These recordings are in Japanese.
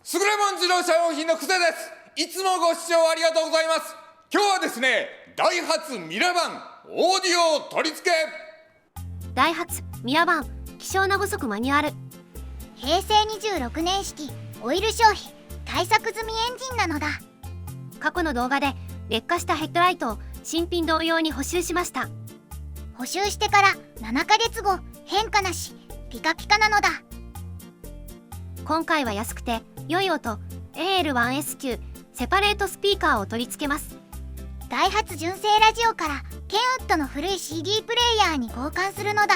優れもん自動車用品のクセです。いつもご視聴ありがとうございます。今日はですね、ダイハツミラバンオーディオ取り付け。ダイハツミラバン希少な5速マニュアル。平成26年式オイル消費対策済みエンジンなのだ。過去の動画で劣化したヘッドライトを新品同様に補修しました。補修してから7ヶ月後、変化なし、ピカピカなのだ。今回は安くて良い音 AL1SQ セパレートスピーカーを取り付けます。ダイハツ純正ラジオからケンウッドの古い CD プレイヤーに交換するのだ。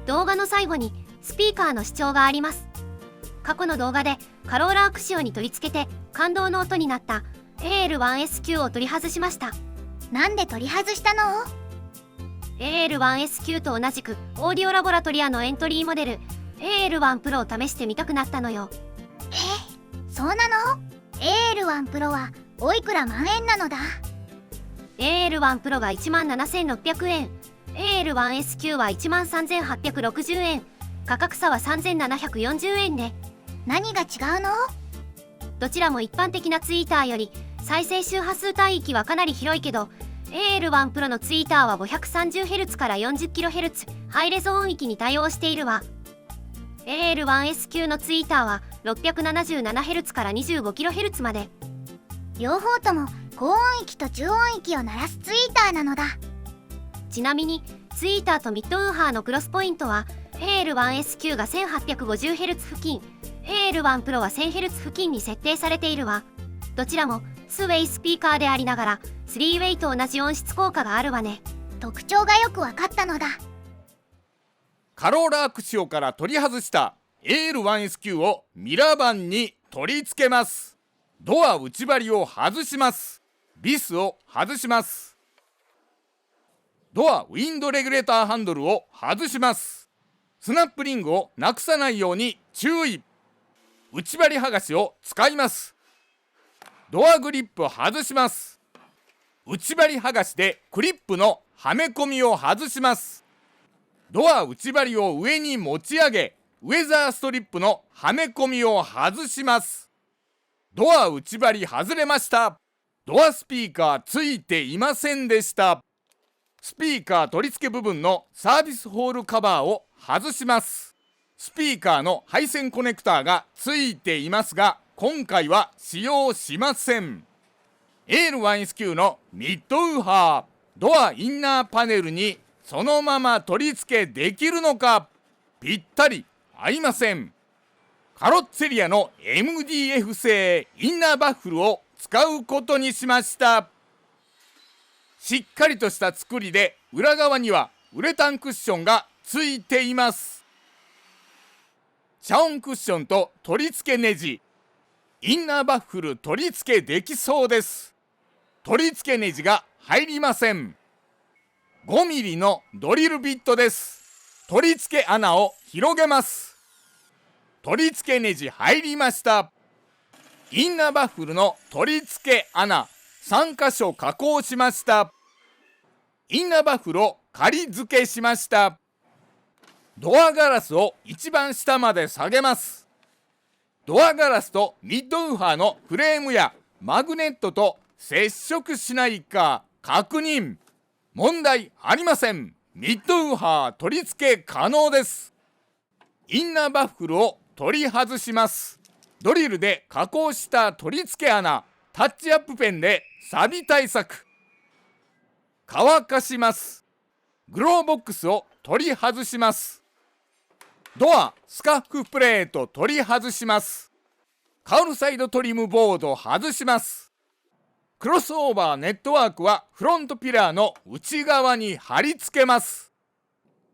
動画の最後にスピーカーの視聴があります。過去の動画でカローラアクシオに取り付けて感動の音になった AL1SQ を取り外しました。なんで取り外したの？ AL1SQ と同じくオーディオラボラトリアのエントリーモデル AL1 プロを試してみたくなったのよ。そうなの？ AL1 プロはおいくら万円なのだ？ AL1 プロが17,600円、AL1SQ は13,860円、価格差は3,740円で、何が違うの？どちらも一般的なツイーターより再生周波数帯域はかなり広いけど、AL1 プロのツイーターは 530Hz から 40kHz ハイレゾ音域に対応しているわ。AL1SQ のツイーターは 677Hz から 25kHz まで。両方とも高音域と中音域を鳴らすツイーターなのだ。ちなみにツイーターとミッドウーハーのクロスポイントは AL1SQ が 1850Hz 付近、AL1 プロは 1000Hz 付近に設定されているわ。どちらも2ウェイスピーカーでありながら3ウェイと同じ音質効果があるわね。特徴がよくわかったのだ。カローラアクシオから取り外した AL1SQ をミラーバンに取り付けます。ドア内張りを外します。ビスを外します。ドアウィンドレギュレーターハンドルを外します。スナップリングをなくさないように注意。内張り剥がしを使います。ドアグリップを外します。内張り剥がしでクリップのはめ込みを外します。ドア内張りを上に持ち上げ、ウェザーストリップのはめ込みを外します。ドア内張り外れました。ドアスピーカーついていませんでした。スピーカー取り付け部分のサービスホールカバーを外します。スピーカーの配線コネクターがついていますが、今回は使用しません。AL1SQ のミッドウーハー、ドアインナーパネルにそのまま取り付けできるのか？ぴったり合いません。カロッツェリアの MDF 製インナーバッフルを使うことにしました。しっかりとした作りで、裏側にはウレタンクッションがついています。遮音クッションと取り付けネジ、インナーバッフル取り付けできそうです。取り付けネジが入りません。5mm のドリルビットです。取り付け穴を広げます。取り付けネジ入りました。インナーバッフルの取り付け穴3箇所加工しました。インナーバッフルを仮付けしました。ドアガラスを一番下まで下げます。ドアガラスとミッドウーハーのフレームやマグネットと接触しないか確認。問題ありません。ミッドウーハー取り付け可能です。インナーバッフルを取り外します。ドリルで加工した取り付け穴、タッチアップペンで錆対策。乾かします。グローボックスを取り外します。ドアスカッフプレート取り外します。カウルサイドトリムボード外します。クロスオーバーネットワークはフロントピラーの内側に貼り付けます。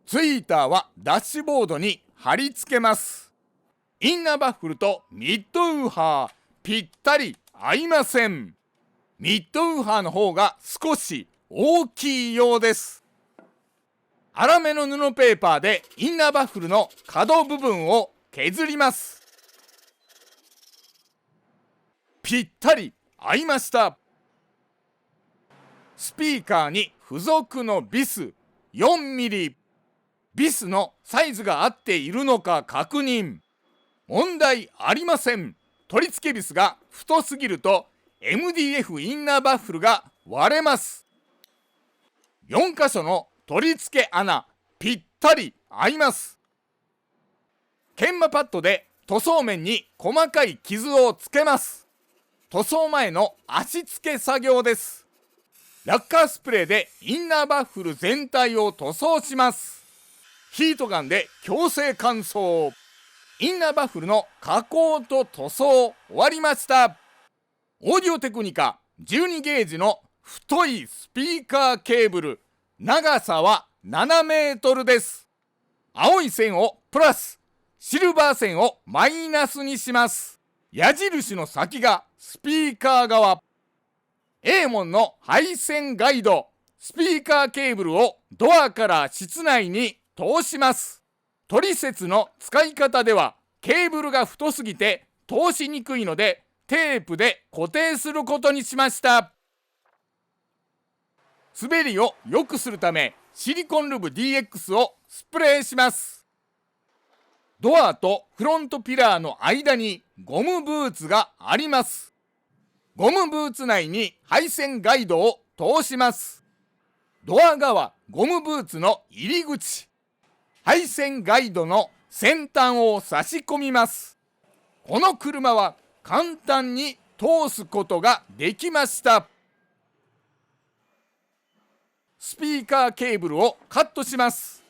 ツイーターはダッシュボードに貼り付けます。インナーバッフルとミッドウーハーぴったり合いません。ミッドウーハーの方が少し大きいようです。粗めの布ペーパーでインナーバッフルの角部分を削ります。ぴったり合いました。スピーカーに付属のビス 4mm、 ビスのサイズが合っているのか確認。問題ありません。取り付けビスが太すぎると MDF インナーバッフルが割れます。4箇所の取り付け穴ぴったり合います。研磨パッドで塗装面に細かい傷をつけます。塗装前の足付け作業です。ラッカースプレーでインナーバッフル全体を塗装します。ヒートガンで強制乾燥。インナーバッフルの加工と塗装終わりました。オーディオテクニカ12ゲージの太いスピーカーケーブル、長さは7メートルです。青い線をプラス、シルバー線をマイナスにします。矢印の先がスピーカー側。A 門の配線ガイド、スピーカーケーブルをドアから室内に通します。取説の使い方では、ケーブルが太すぎて通しにくいのでテープで固定することにしました。滑りを良くするためシリコンルブ DX をスプレーします。ドアとフロントピラーの間にゴムブーツがあります。ゴムブーツ内に配線ガイドを通します。ドア側ゴムブーツの入り口、配線ガイドの先端を差し込みます。この車は簡単に通すことができました。スピーカーケーブルをカットします。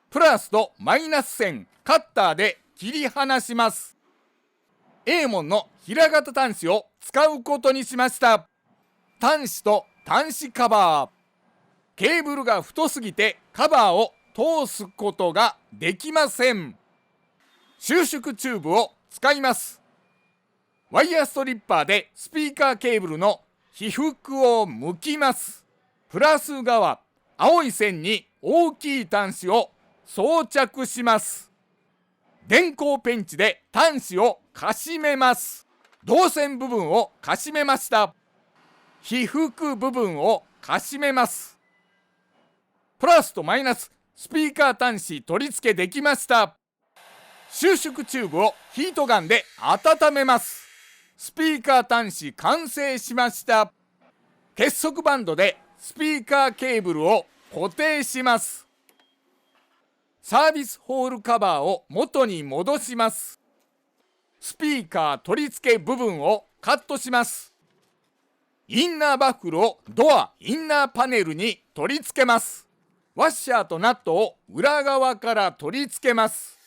プラスとマイナス線カッターで切り離します。A 門の平型端子を使うことにしました。端子と端子カバー。ケーブルが太すぎてカバーを通すことができません。収縮チューブを使います。ワイヤーストリッパーでスピーカーケーブルの被覆を剥きます。プラス側、青い線に大きい端子を装着します。電光ペンチで端子をかしめます。導線部分をかしめました。被覆部分をかしめます。プラスとマイナススピーカー端子取り付けできました。収縮チューブをヒートガンで温めます。スピーカー端子完成しました。結束バンドでスピーカーケーブルを固定します。サービスホールカバーを元に戻します。スピーカー取り付け部分をカットします。インナーバッフルをドアインナーパネルに取り付けます。ワッシャーとナットを裏側から取り付けます。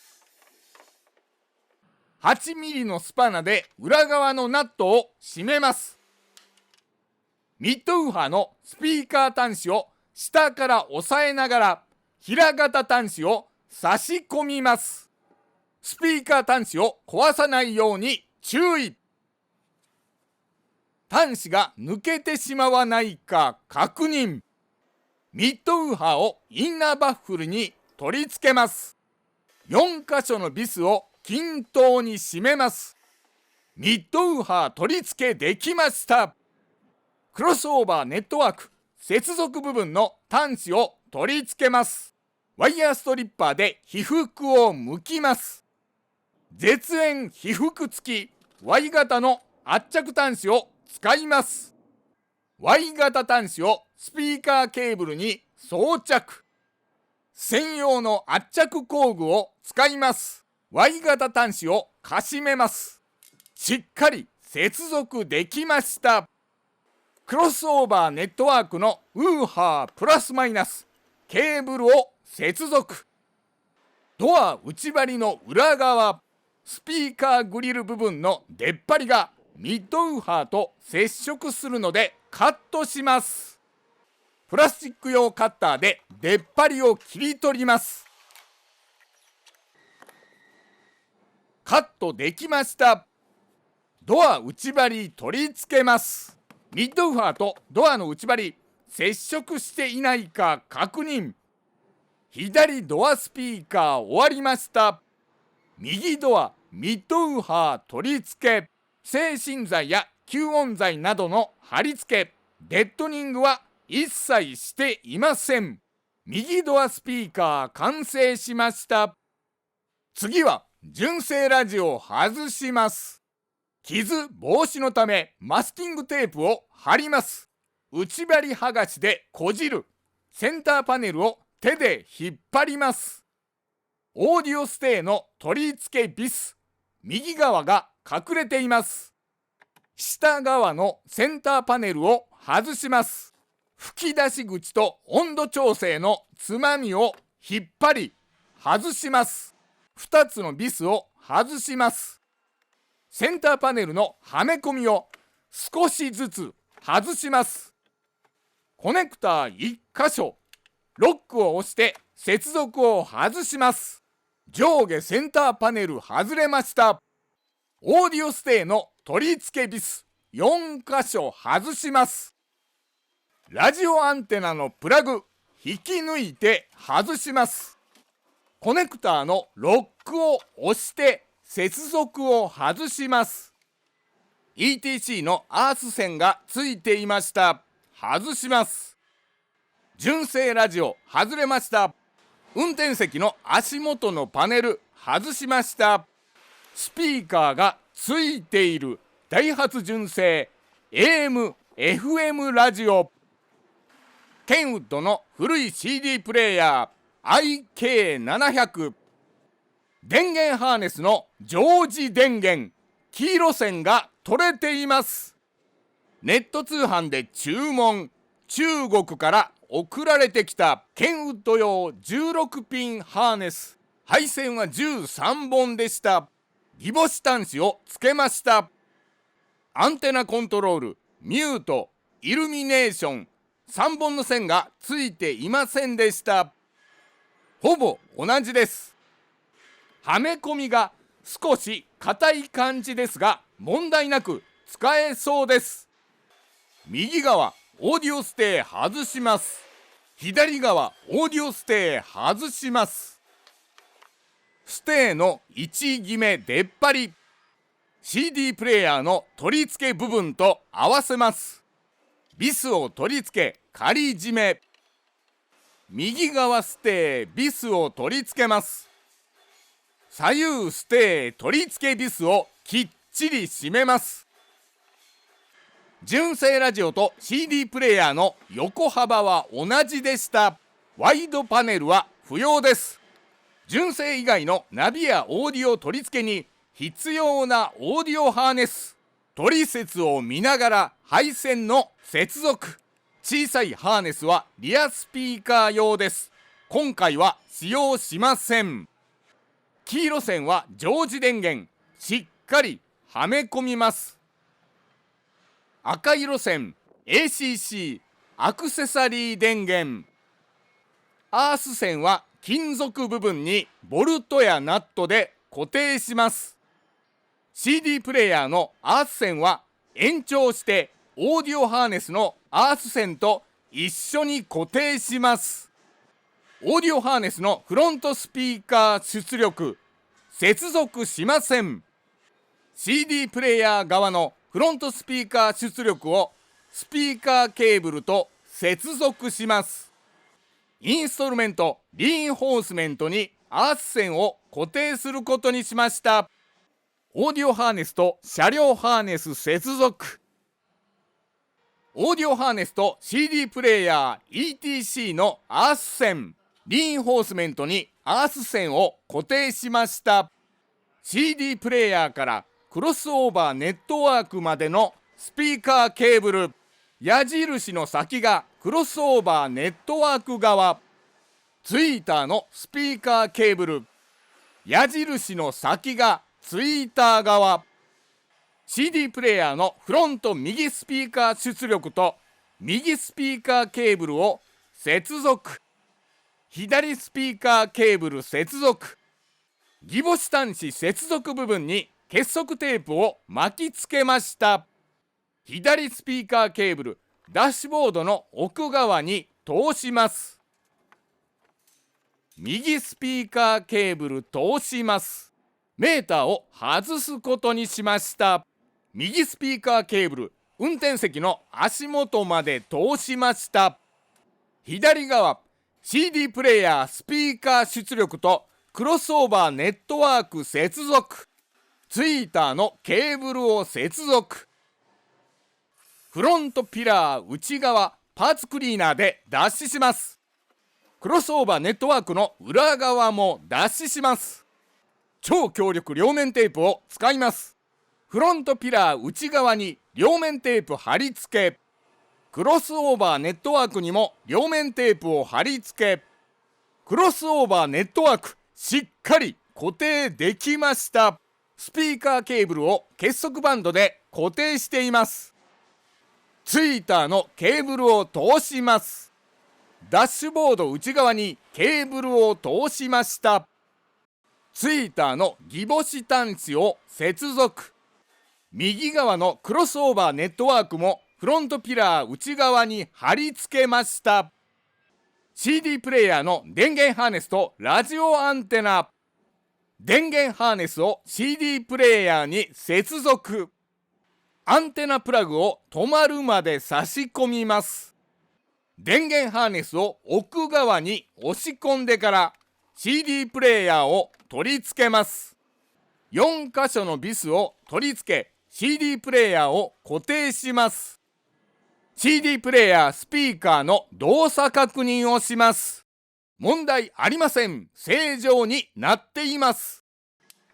8ミリのスパナで裏側のナットを締めます。ミッドウーファーのスピーカー端子を下から押さえながら平型端子を差し込みます。スピーカー端子を壊さないように注意。端子が抜けてしまわないか確認。ミッドウーファーをインナーバッフルに取り付けます。4箇所のビスを均等に締めます。ミッドウーファー取り付けできました。クロスオーバーネットワーク接続部分の端子を取り付けます。ワイヤーストリッパーで被覆を剥きます。絶縁被覆付き Y 型の圧着端子を使います。Y 型端子をスピーカーケーブルに装着。専用の圧着工具を使います。Y 型端子をかしめます。しっかり接続できました。クロスオーバーネットワークのウーハープラスマイナスケーブルを接続。ドア内張りの裏側、スピーカーグリル部分の出っ張りがミッドウーハーと接触するのでカットします。プラスチック用カッターで出っ張りを切り取ります。カットできました。ドア内張り取り付けます。ミッドウーファーとドアの内張り接触していないか確認。左ドアスピーカー終わりました。右ドアミッドウーファー取り付け。制振剤や吸音材などの貼り付け、デッドニングは一切していません。右ドアスピーカー完成しました。次は純正ラジオを外します。傷防止のためマスキングテープを貼ります。内張り剥がしでこじる。センターパネルを手で引っ張ります。オーディオステーの取り付けビス。右側が隠れています。下側のセンターパネルを外します。吹き出し口と温度調整のつまみを引っ張り外します。2つのビスを外します。センターパネルのはめ込みを少しずつ外します。コネクター1箇所、ロックを押して接続を外します。上下センターパネル外れました。オーディオステーの取り付けビス4箇所外します。ラジオアンテナのプラグ引き抜いて外します。コネクターのロックを押して接続を外します。 ETC のアース線がついていました。外します。純正ラジオ外れました。運転席の足元のパネル外しました。スピーカーがついているダイハツ純正 AM/FM ラジオ。ケンウッドの古い CD プレイヤー IK700。電源ハーネスの常時電源、黄色線が取れています。ネット通販で注文、中国から送られてきたケンウッド用16ピンハーネス。配線は13本でした。ギボシ端子をつけました。アンテナコントロール、ミュート、イルミネーション、3本の線がついていませんでした。ほぼ同じです。はめ込みが少し硬い感じですが問題なく使えそうです。右側オーディオステー外します。左側オーディオステー外します。ステーの位置決め出っ張り、 CD プレイヤーの取り付け部分と合わせます。ビスを取り付け仮締め。右側ステービスを取り付けます。左右ステー取り付けビスをきっちり締めます。純正ラジオと CD プレイヤーの横幅は同じでした。ワイドパネルは不要です。純正以外のナビやオーディオ取り付けに必要なオーディオハーネス、取説を見ながら配線の接続。小さいハーネスはリアスピーカー用です。今回は使用しません。黄色線は常時電源、しっかりはめ込みます。赤色線 ACC アクセサリー電源。アース線は金属部分にボルトやナットで固定します。 CD プレイヤーのアース線は延長してオーディオハーネスのアース線と一緒に固定します。オーディオハーネスのフロントスピーカー出力接続しません。 CD プレイヤー側のフロントスピーカー出力をスピーカーケーブルと接続します。インストルメントリインフォースメントにアース線を固定することにしました。オーディオハーネスと車両ハーネス接続。オーディオハーネスと CD プレイヤー ETC のアース線、リインフォースメントにアース線を固定しました。 CD プレイヤーからクロスオーバーネットワークまでのスピーカーケーブル、矢印の先がクロスオーバーネットワーク側、ツイーターのスピーカーケーブル、矢印の先がツイーター側、CD プレイヤーのフロント右スピーカー出力と右スピーカーケーブルを接続。左スピーカーケーブル接続。ギボシ端子接続部分に結束テープを巻きつけました。左スピーカーケーブルダッシュボードの奥側に通します。右スピーカーケーブル通します。メーターを外すことにしました。右スピーカーケーブル運転席の足元まで通しました。左側 CD プレイヤースピーカー出力とクロスオーバーネットワーク接続。ツイーターのケーブルを接続。フロントピラー内側パーツクリーナーで脱脂します。クロスオーバーネットワークの裏側も脱脂します。超強力両面テープを使います。フロントピラー内側に両面テープ貼り付け、クロスオーバーネットワークにも両面テープを貼り付け、クロスオーバーネットワークしっかり固定できました。スピーカーケーブルを結束バンドで固定しています。ツイーターのケーブルを通します。ダッシュボード内側にケーブルを通しました。ツイーターのギボシ端子を接続。右側のクロスオーバーネットワークもフロントピラー内側に貼り付けました。CD プレイヤーの電源ハーネスとラジオアンテナ。電源ハーネスを CD プレイヤーに接続。アンテナプラグを止まるまで差し込みます。電源ハーネスを奥側に押し込んでから CD プレイヤーを取り付けます。4箇所のビスを取り付け CD プレイヤーを固定します。 CD プレイヤースピーカーの動作確認をします。問題ありません。正常になっています。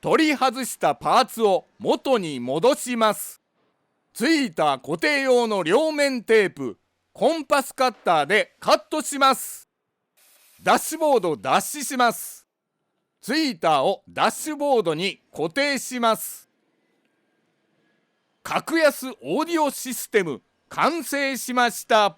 取り外したパーツを元に戻します。ツイーター固定用の両面テープ、コンパスカッターでカットします。ダッシュボードを脱脂します。ツイーターをダッシュボードに固定します。格安オーディオシステム完成しました。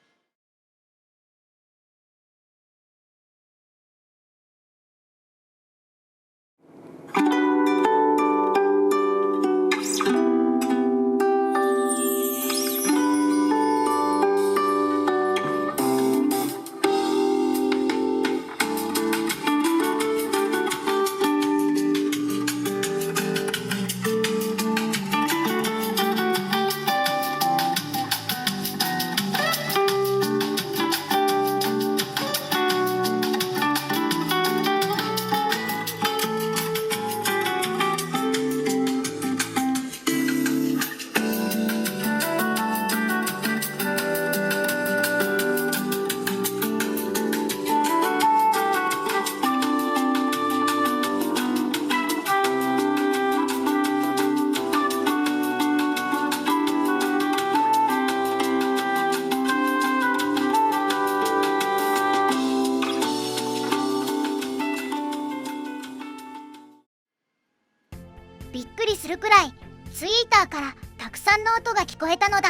びっくりするくらいツイーターからたくさんの音が聞こえたのだ。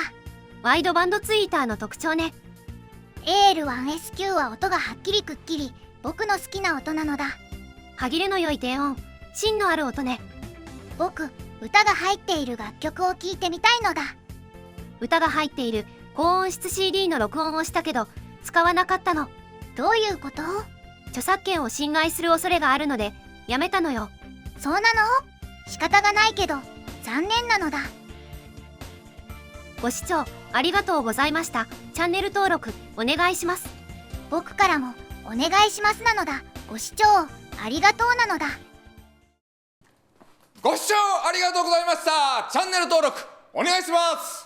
ワイドバンドツイーターの特徴ね。 AL1SQ は音がはっきりくっきり僕の好きな音なのだ。歯切れの良い低音、芯のある音ね。僕、歌が入っている楽曲を聴いてみたいのだ。歌が入っている高音質 CD の録音をしたけど使わなかったの。どういうこと？著作権を侵害する恐れがあるのでやめたのよ。そうなの？仕方がないけど残念なのだ。ご視聴ありがとうございました。チャンネル登録お願いします。僕からもお願いしますなのだ。ご視聴ありがとうなのだ。ご視聴ありがとうございました。チャンネル登録お願いします。